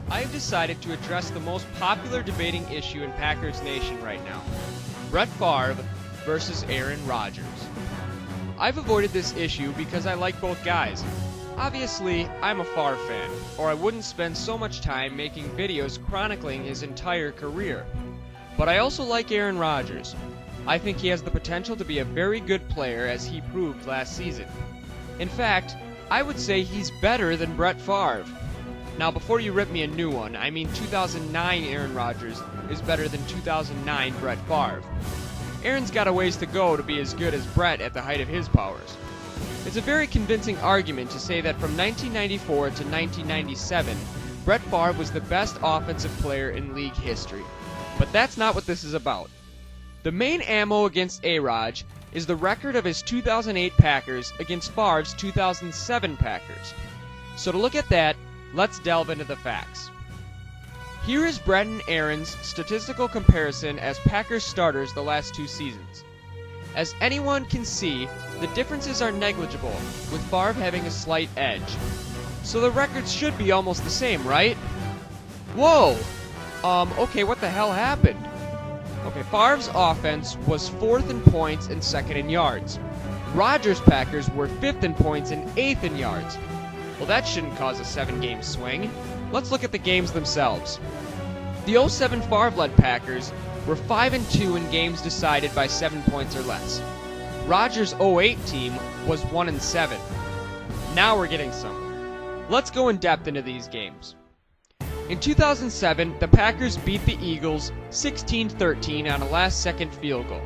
I have decided to address the most popular debating issue in Packers Nation right now. Brett Favre versus Aaron Rodgers. I've avoided this issue because I like both guys. Obviously, I'm a Favre fan, or I wouldn't spend so much time making videos chronicling his entire career. But I also like Aaron Rodgers. I think he has the potential to be a very good player, as he proved last season. In fact, I would say he's better than Brett Favre. Now, before you rip me a new one, I mean 2009 Aaron Rodgers is better than 2009 Brett Favre. Aaron's got a ways to go to be as good as Brett at the height of his powers. It's a very convincing argument to say that from 1994 to 1997, Brett Favre was the best offensive player in league history. But that's not what this is about. The main ammo against A-Rod is the record of his 2008 Packers against Favre's 2007 Packers. So to look at that, let's delve into the facts. Here is Brett and Aaron's statistical comparison as Packers starters the last two seasons. As anyone can see, the differences are negligible, with Favre having a slight edge. So the records should be almost the same, right? Whoa! Okay, what the hell happened? Okay, Favre's offense was 4th in points and 2nd in yards. Rodgers' Packers were 5th in points and 8th in yards. Well, that shouldn't cause a 7-game swing. Let's look at the games themselves. The 07 Favre-led Packers were 5-2 in games decided by 7 points or less. Rodgers' 08 team was 1-7. Now we're getting somewhere. Let's go in depth into these games. In 2007, the Packers beat the Eagles 16-13 on a last-second field goal.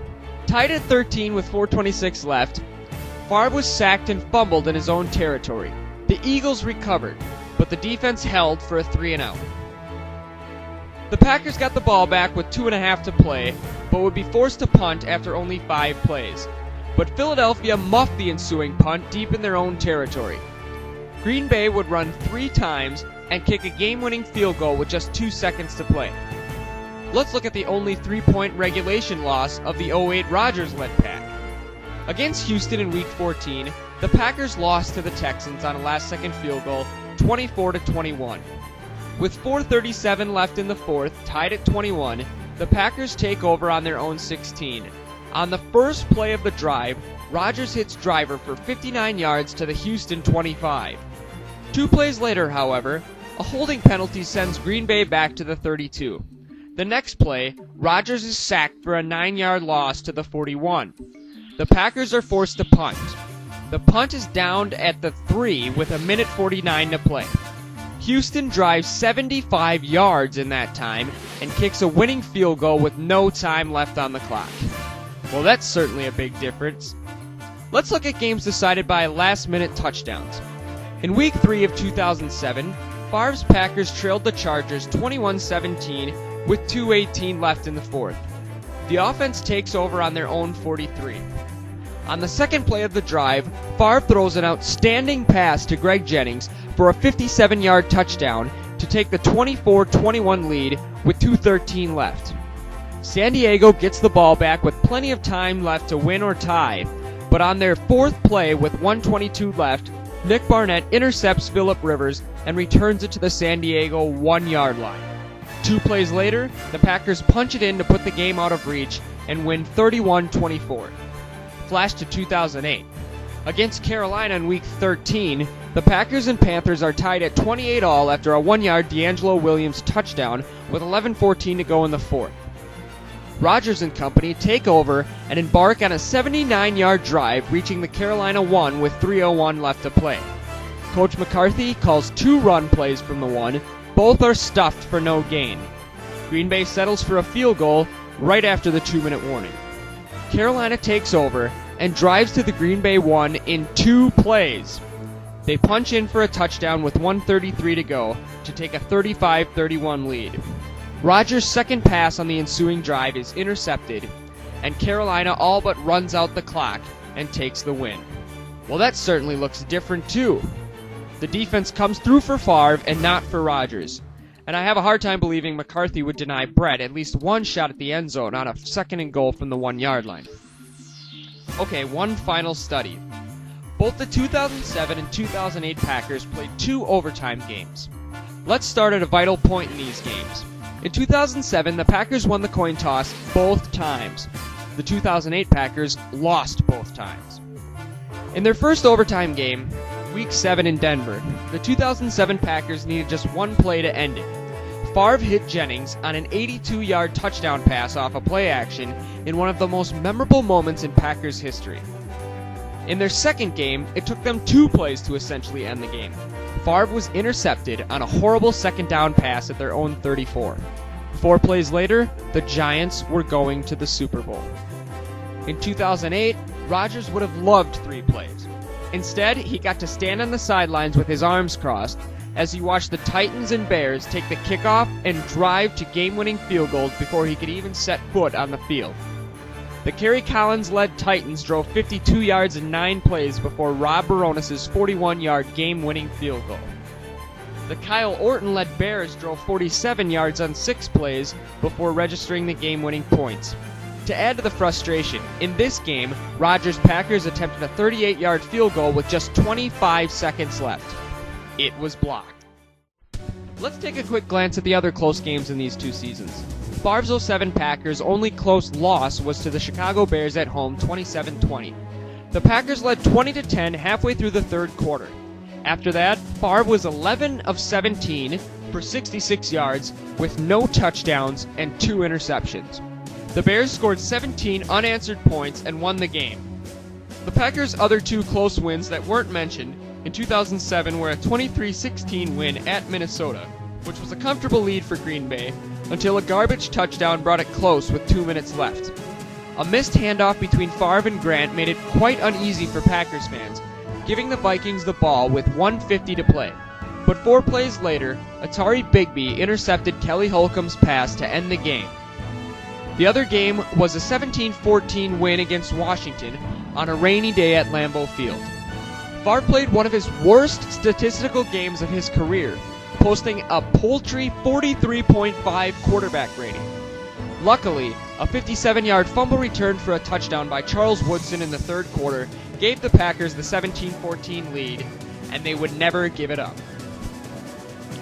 Tied at 13 with 4:26 left, Favre was sacked and fumbled in his own territory. The Eagles recovered, but the defense held for a 3-and-out. The Packers got the ball back with 2.5 to play, but would be forced to punt after only 5 plays. But Philadelphia muffed the ensuing punt deep in their own territory. Green Bay would run 3 times and kick a game-winning field goal with just 2 seconds to play. Let's look at the only 3-point regulation loss of the 08 Rodgers-led Pack. Against Houston in Week 14, the Packers lost to the Texans on a last-second field goal, 24-21. With 4:37 left in the fourth, tied at 21, the Packers take over on their own 16. On the first play of the drive, Rodgers hits Driver for 59 yards to the Houston 25. 2 plays later, however, a holding penalty sends Green Bay back to the 32. The next play, Rodgers is sacked for a 9-yard loss to the 41. The Packers are forced to punt. The punt is downed at the 3 with 1:49 to play. Houston drives 75 yards in that time and kicks a winning field goal with no time left on the clock. Well, that's certainly a big difference. Let's look at games decided by last-minute touchdowns. In Week 3 of 2007, Favre's Packers trailed the Chargers 21-17 with 2:18 left in the fourth. The offense takes over on their own 43. On the second play of the drive, Favre throws an outstanding pass to Greg Jennings for a 57-yard touchdown to take the 24-21 lead with 2:13 left. San Diego gets the ball back with plenty of time left to win or tie, but on their fourth play with 1:22 left, Nick Barnett intercepts Phillip Rivers and returns it to the San Diego 1-yard line. 2 plays later, the Packers punch it in to put the game out of reach and win 31-24. Flash to 2008. Against Carolina in Week 13, the Packers and Panthers are tied at 28-all after a 1-yard D'Angelo Williams touchdown with 11:14 to go in the fourth. Rodgers and company take over and embark on a 79-yard drive, reaching the Carolina 1 with 3:01 left to play. Coach McCarthy calls 2 run plays from the 1. Both are stuffed for no gain. Green Bay settles for a field goal right after the 2-minute warning. Carolina takes over and drives to the Green Bay 1 in 2 plays. They punch in for a touchdown with 1:33 to go to take a 35-31 lead. Rodgers' second pass on the ensuing drive is intercepted, and Carolina all but runs out the clock and takes the win. Well, that certainly looks different too. The defense comes through for Favre and not for Rodgers. And I have a hard time believing McCarthy would deny Brett at least one shot at the end zone on a 2nd and goal from the 1-yard line. Okay, one final study. Both the 2007 and 2008 Packers played 2 overtime games. Let's start at a vital point in these games. In 2007, the Packers won the coin toss both times. The 2008 Packers lost both times. In their first overtime game, Week 7 in Denver, the 2007 Packers needed just one play to end it. Favre hit Jennings on an 82-yard touchdown pass off a play action in one of the most memorable moments in Packers history. In their second game, it took them 2 plays to essentially end the game. Favre was intercepted on a horrible second down pass at their own 34. 4 plays later, the Giants were going to the Super Bowl. In 2008, Rodgers would have loved 3 plays. Instead, he got to stand on the sidelines with his arms crossed as he watched the Titans and Bears take the kickoff and drive to game-winning field goals before he could even set foot on the field. The Kerry Collins-led Titans drove 52 yards in 9 plays before Rob Baronis' 41-yard game-winning field goal. The Kyle Orton-led Bears drove 47 yards on 6 plays before registering the game-winning points. To add to the frustration, in this game, Rodgers' Packers attempted a 38-yard field goal with just 25 seconds left. It was blocked. Let's take a quick glance at the other close games in these 2 seasons. Favre's 07 Packers' only close loss was to the Chicago Bears at home 27-20. The Packers led 20-10 halfway through the third quarter. After that, Favre was 11 of 17 for 66 yards with no touchdowns and 2 interceptions. The Bears scored 17 unanswered points and won the game. The Packers' other 2 close wins that weren't mentioned in 2007 were a 23-16 win at Minnesota, which was a comfortable lead for Green Bay, until a garbage touchdown brought it close with 2 minutes left. A missed handoff between Favre and Grant made it quite uneasy for Packers fans, giving the Vikings the ball with 1:50 to play. But 4 plays later, Atari Bigby intercepted Kelly Holcomb's pass to end the game. The other game was a 17-14 win against Washington on a rainy day at Lambeau Field. Favre played one of his worst statistical games of his career, posting a paltry 43.5 quarterback rating. Luckily, a 57-yard fumble return for a touchdown by Charles Woodson in the third quarter gave the Packers the 17-14 lead, and they would never give it up.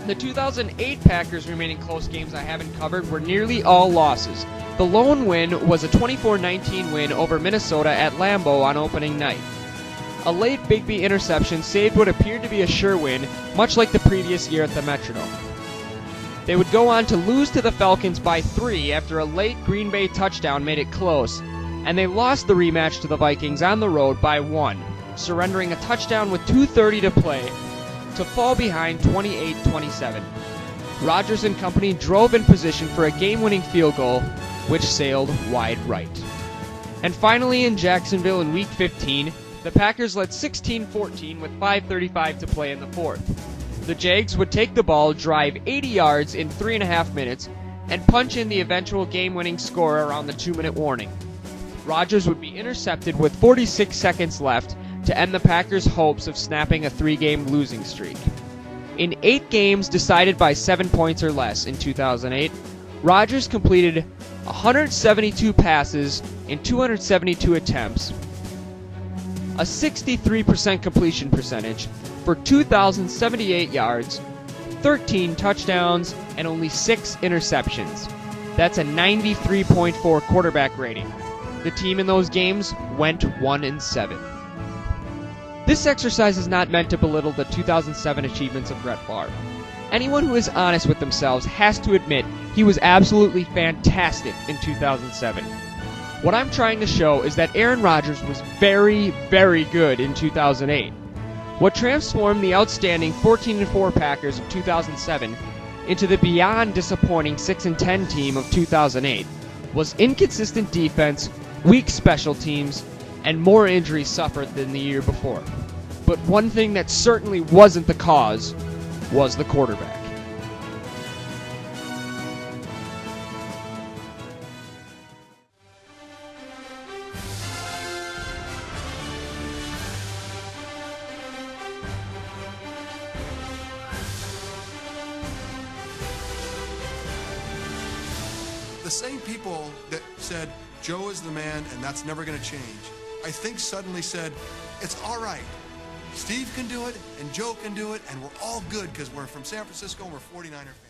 The 2008 Packers' remaining close games I haven't covered were nearly all losses. The lone win was a 24-19 win over Minnesota at Lambeau on opening night. A late Bigby interception saved what appeared to be a sure win, much like the previous year at the Metrodome. They would go on to lose to the Falcons by 3 after a late Green Bay touchdown made it close, and they lost the rematch to the Vikings on the road by 1, surrendering a touchdown with 2:30 to play to fall behind 28-27. Rodgers and company drove in position for a game-winning field goal, which sailed wide right. And finally in Jacksonville in Week 15, the Packers led 16-14 with 5:35 to play in the fourth. The Jags would take the ball, drive 80 yards in 3.5 minutes, and punch in the eventual game-winning score around the 2-minute warning. Rodgers would be intercepted with 46 seconds left to end the Packers' hopes of snapping a 3-game losing streak. In 8 games decided by 7 points or less in 2008, Rodgers completed 172 passes in 272 attempts, a 63% completion percentage for 2,078 yards, 13 touchdowns, and only 6 interceptions. That's a 93.4 quarterback rating. The team in those games went 1-7. This exercise is not meant to belittle the 2007 achievements of Brett Favre. Anyone who is honest with themselves has to admit he was absolutely fantastic in 2007. What I'm trying to show is that Aaron Rodgers was very, very good in 2008. What transformed the outstanding 14-4 Packers of 2007 into the beyond disappointing 6-10 team of 2008 was inconsistent defense, weak special teams, and more injuries suffered than the year before. But one thing that certainly wasn't the cause was the quarterback. The same people that said, Joe is the man and that's never going to change, I think suddenly said, it's all right. Steve can do it, and Joe can do it, and we're all good because we're from San Francisco and we're 49er fans.